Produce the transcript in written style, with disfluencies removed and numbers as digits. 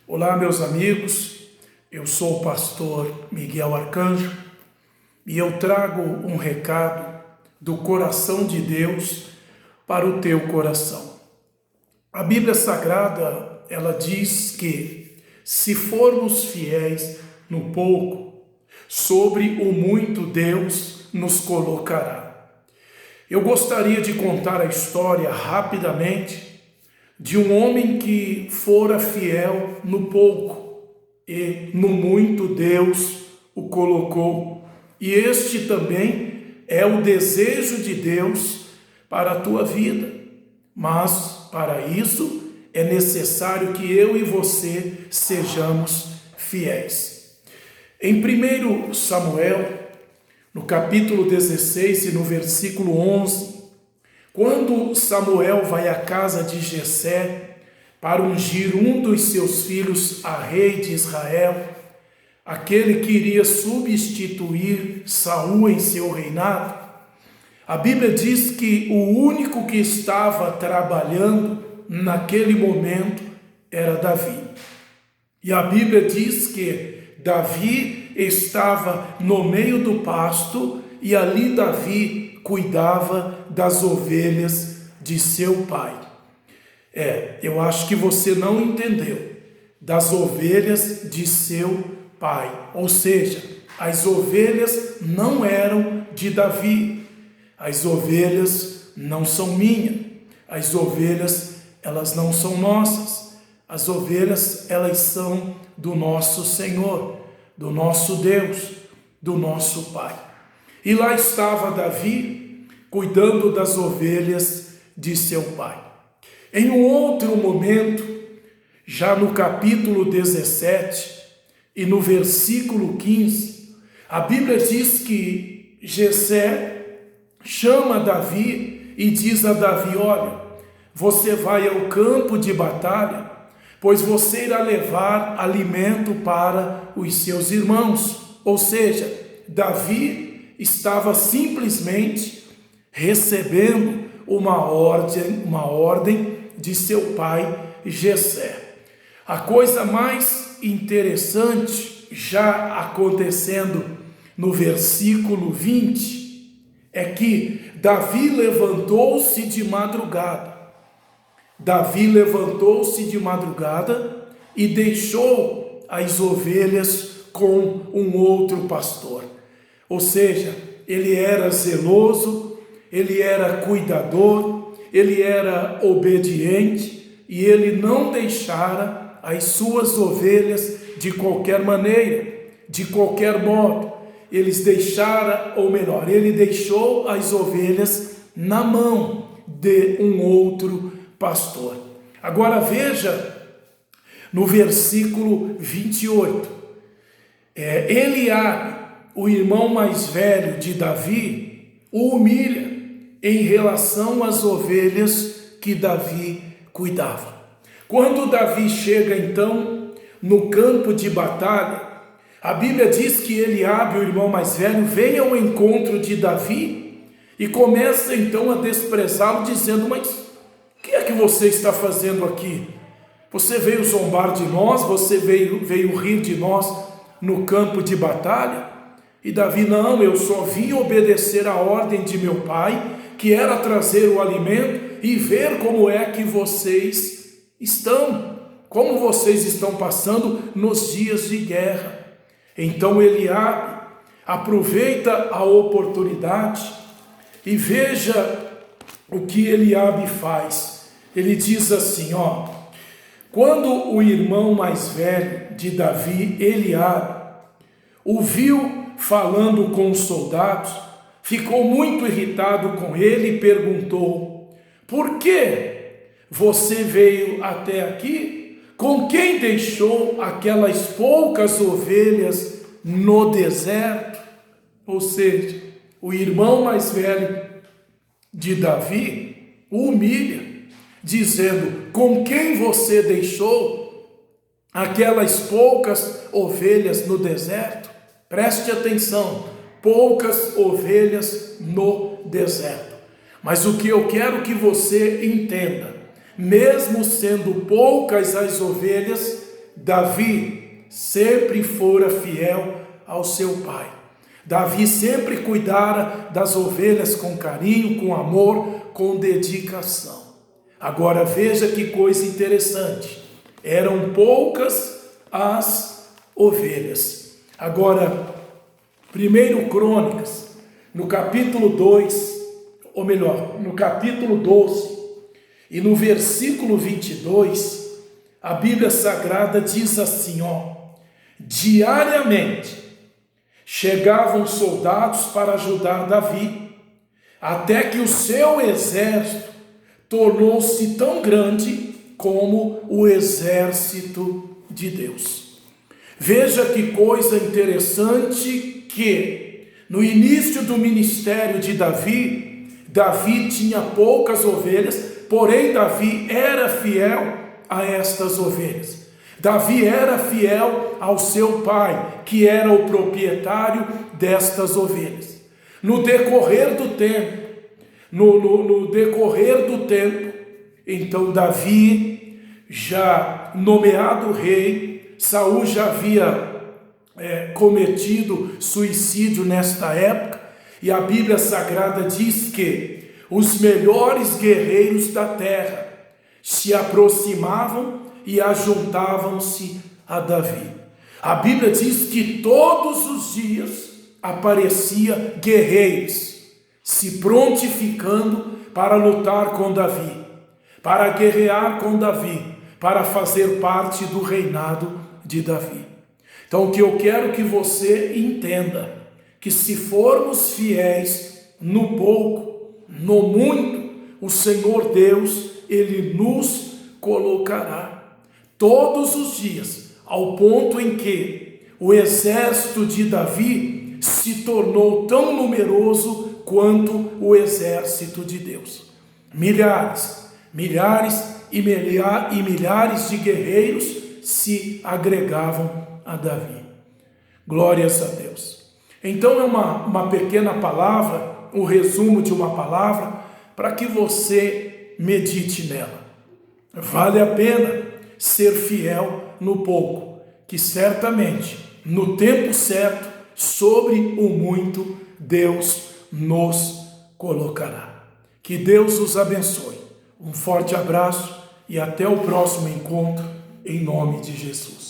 Olá, meus amigos, eu sou o pastor Miguel Arcanjo e eu trago um recado do coração de Deus para o teu coração. A Bíblia Sagrada, ela diz que se formos fiéis no pouco, sobre o muito Deus nos colocará. Eu gostaria de contar a história rapidamente de um homem que fora fiel no pouco e no muito Deus o colocou. E este também é o desejo de Deus para a tua vida. Mas para isso é necessário que eu e você sejamos fiéis. Em 1 Samuel, no capítulo 16 e no versículo 11, quando Samuel vai à casa de Jessé para ungir um dos seus filhos a rei de Israel, aquele que iria substituir Saul em seu reinado, a Bíblia diz que o único que estava trabalhando naquele momento era Davi. E a Bíblia diz que Davi estava no meio do pasto e ali Davi cuidava das ovelhas de seu pai. Eu acho que você não entendeu. Das ovelhas de seu pai. Ou seja, as ovelhas não eram de Davi. As ovelhas não são minhas. As ovelhas, elas não são nossas. As ovelhas, elas são do nosso Senhor, do nosso Deus, do nosso Pai. E lá estava Davi cuidando das ovelhas de seu pai. Em um outro momento, já no capítulo 17 e no versículo 15, a Bíblia diz que Jessé chama Davi e diz a Davi: olha, você vai ao campo de batalha, pois você irá levar alimento para os seus irmãos. Ou seja, Davi estava simplesmente recebendo uma ordem de seu pai Jessé. A coisa mais interessante já acontecendo no versículo 20 é que Davi levantou-se de madrugada. Davi levantou-se de madrugada e deixou as ovelhas com um outro pastor. Ou seja, ele era zeloso, ele era cuidador, ele era obediente e ele não deixara as suas ovelhas de qualquer maneira, de qualquer modo. Ele deixou as ovelhas na mão de um outro pastor. Agora veja no versículo 28. Eliabe, o irmão mais velho de Davi, o humilha em relação às ovelhas que Davi cuidava. Quando Davi chega então no campo de batalha, a Bíblia diz que Eliabe, o irmão mais velho, vem ao encontro de Davi e começa então a desprezá-lo, dizendo: mas o que é que você está fazendo aqui? Você veio zombar de nós? Você veio rir de nós no campo de batalha? E Davi: não, eu só vim obedecer a ordem de meu pai, que era trazer o alimento e ver como é que vocês estão, como vocês estão passando nos dias de guerra. Então Eliabe aproveita a oportunidade e veja o que Eliabe faz. Ele diz assim, quando o irmão mais velho de Davi, Eliabe, o viu falando com os soldados, ficou muito irritado com ele e perguntou: por que você veio até aqui? Com quem deixou aquelas poucas ovelhas no deserto? Ou seja, o irmão mais velho de Davi o humilha, dizendo: com quem você deixou aquelas poucas ovelhas no deserto? Preste atenção, poucas ovelhas no deserto. Mas o que eu quero que você entenda, mesmo sendo poucas as ovelhas, Davi sempre fora fiel ao seu pai. Davi sempre cuidara das ovelhas com carinho, com amor, com dedicação. Agora veja que coisa interessante. Eram poucas as ovelhas. Agora, 1 Crônicas, no capítulo 2, ou melhor, no capítulo 12, e no versículo 22, a Bíblia Sagrada diz assim, diariamente chegavam soldados para ajudar Davi, até que o seu exército tornou-se tão grande como o exército de Deus. Veja que coisa interessante que no início do ministério de Davi, Davi tinha poucas ovelhas, porém Davi era fiel a estas ovelhas. Davi era fiel ao seu pai, que era o proprietário destas ovelhas. No decorrer do tempo, então Davi, já nomeado rei, Saul já havia cometido suicídio nesta época, e a Bíblia Sagrada diz que os melhores guerreiros da terra se aproximavam e ajuntavam-se a Davi. A Bíblia diz que todos os dias aparecia guerreiros se prontificando para lutar com Davi, para guerrear com Davi, para fazer parte do reinado de Davi. Então, o que eu quero que você entenda, que se formos fiéis no pouco, no muito, o Senhor Deus, Ele nos colocará todos os dias, ao ponto em que o exército de Davi se tornou tão numeroso quanto o exército de Deus. Milhares e milhares de guerreiros se agregavam a Davi. Glórias a Deus. Então é uma pequena palavra, um resumo de uma palavra, para que você medite nela. Vale a pena ser fiel no pouco, que certamente, no tempo certo, sobre o muito, Deus nos colocará. Que Deus os abençoe. Um forte abraço e até o próximo encontro, em nome de Jesus.